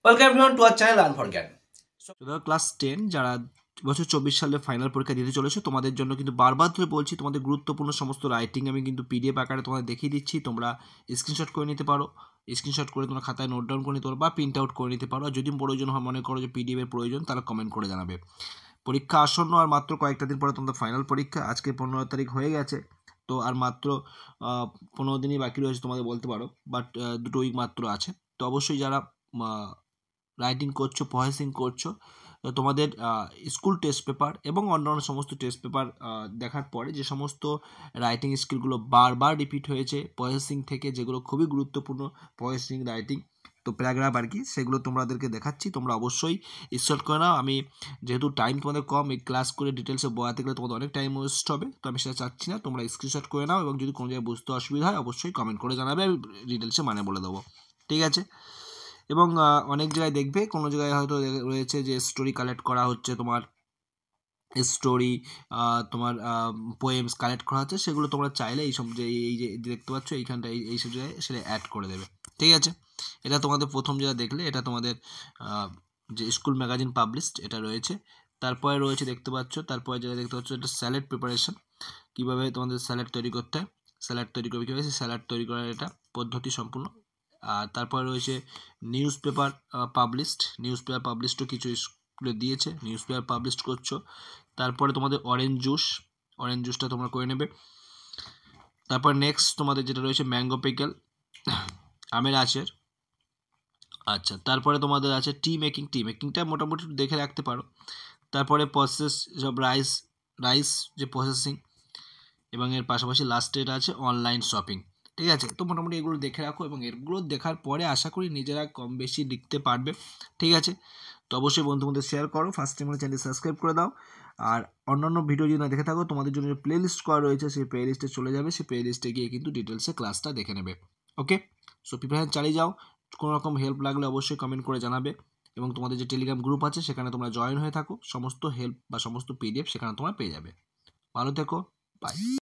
Welcome everyone to our channel Learn for Gyan. Class 10 যারা বছর 24 সালে ফাইনাল পরীক্ষা দিতে চলেছে তোমাদের জন্য কিন্তু বারবার ধরে বলছি তোমাদের গুরুত্বপূর্ণ সমস্ত রাইটিং আমি কিন্তু পিডিএফ আকারে তোমাদের দেখিয়ে দিচ্ছি। তোমরা স্ক্রিনশট করে নিতে পারো, স্ক্রিনশট করে তোমরা খাতায় নোট ডাউন করে নিতে পারো বা প্রিন্ট আউট করে নিতে পারো। আর যদি প্রয়োজন হয়, মনে করো যে পিডিএফ এর প্রয়োজন, তাহলে কমেন্ট করে জানাবে। পরীক্ষা আসন্ন, আর মাত্র কয়েকটা দিন পরে তোমাদের ফাইনাল পরীক্ষা। আজকে 15 তারিখ হয়ে গেছে, তো আর মাত্র 15 দিনই বাকি রয়েছে তোমাদের বলতে পারো, বাট 2 উইক মাত্র আছে। তো অবশ্যই যারা রাইটিং করছো, প্রসেসিং করছো, তোমাদের স্কুল টেস্ট পেপার এবং অন্যান্য সমস্ত টেস্ট পেপার দেখার পরে যে সমস্ত রাইটিং স্কিলগুলো বারবার রিপিট হয়েছে প্রসেসিং থেকে, যেগুলো খুবই গুরুত্বপূর্ণ প্রসেসিং রাইটিং, তো প্যারাগ্রাফ আর কি, সেগুলো তোমাদেরকে দেখাচ্ছি। তোমরা অবশ্যই স্টার্ট করে নাও। আমি যেহেতু টাইম তোমাদের কম, এই ক্লাস করে ডিটেলসে বোঝাতে গেলে তোমাদের অনেক টাইম ওয়েস্ট হবে, তো আমি সেটা চাচ্ছি না। তোমরা স্ক্রিনশট করে নাও এবং যদি কোনো জায়গায় বুঝতে অসুবিধা হয় অবশ্যই কমেন্ট করে জানাবে, আমি ডিটেলসে মানে বলে দেবো, ঠিক আছে? এবং অনেক জায়গায় দেখবে, কোনো জায়গায় হয়তো রয়েছে যে স্টোরি কালেক্ট করা হচ্ছে, তোমার স্টোরি, তোমার পোয়েমস কালেক্ট করা হচ্ছে, সেগুলো তোমরা চাইলে এইসব যে এই যে দেখতে পাচ্ছ এইখানটা এইসব জায়গায় সেটা অ্যাড করে দেবে, ঠিক আছে? এটা তোমাদের প্রথম যেটা দেখলে, এটা তোমাদের যে স্কুল ম্যাগাজিন পাবলিশড এটা রয়েছে। তারপরে রয়েছে দেখতে পাচ্ছ, তারপরে যেটা দেখতে পাচ্ছ এটা স্যালাড প্রিপারেশন, কীভাবে তোমাদের স্যালাড তৈরি করতে হয়, স্যালাড তৈরি করবে কীভাবে, সেই স্যালাড তৈরি করার এটা পদ্ধতি সম্পূর্ণ। আর তারপরে রয়েছে নিউজ পেপার পাবলিশডও কিছু স্কুলে দিয়েছে, নিউজ পেপার পাবলিশ করছো। তারপরে তোমাদের অরেঞ্জ জুসটা তোমরা করে নেবে। তারপর নেক্সট তোমাদের যেটা রয়েছে ম্যাঙ্গো পিকেল, আমের আচার। আচ্ছা, তারপরে তোমাদের আছে টি মেকিংটা মোটামুটি দেখে রাখতে পারো। তারপরে প্রসেস সব রাইস যে প্রসেসিং, এবং এর পাশাপাশি লাস্টে এটা আছে অনলাইন শপিং, ঠিক আছে? তো মোটামুটি এগুলো দেখে রাখো, এবং এগুলো দেখার পরে আশা করি নিজেরা কম বেশি লিখতে পারবে, ঠিক আছে? তো অবশ্যই বন্ধুদের শেয়ার করো, ফার্স্ট টাইম চ্যানেল সাবস্ক্রাইব করে দাও। আর অন্যান্য ভিডিও যদি না দেখে থাকো, তোমাদের জন্য যে প্লে লিস্ট করা রয়েছে সেই প্লে লিস্টে চলে যাবে, সেই প্লে লিস্টে গিয়ে কিন্তু ডিটেলসে ক্লাসটা দেখে নেবে। ওকে, সো প্রিপারেশন চালিয়ে যাও। কোনো রকম হেল্প লাগলে অবশ্যই কমেন্ট করে জানাবে, এবং তোমাদের যে টেলিগ্রাম গ্রুপ আছে সেখানে তোমরা জয়েন হয়ে থাকো, সমস্ত হেল্প বা সমস্ত পিডিএফ সেখানে তোমরা পেয়ে যাবে। ভালো থেকো, বাই।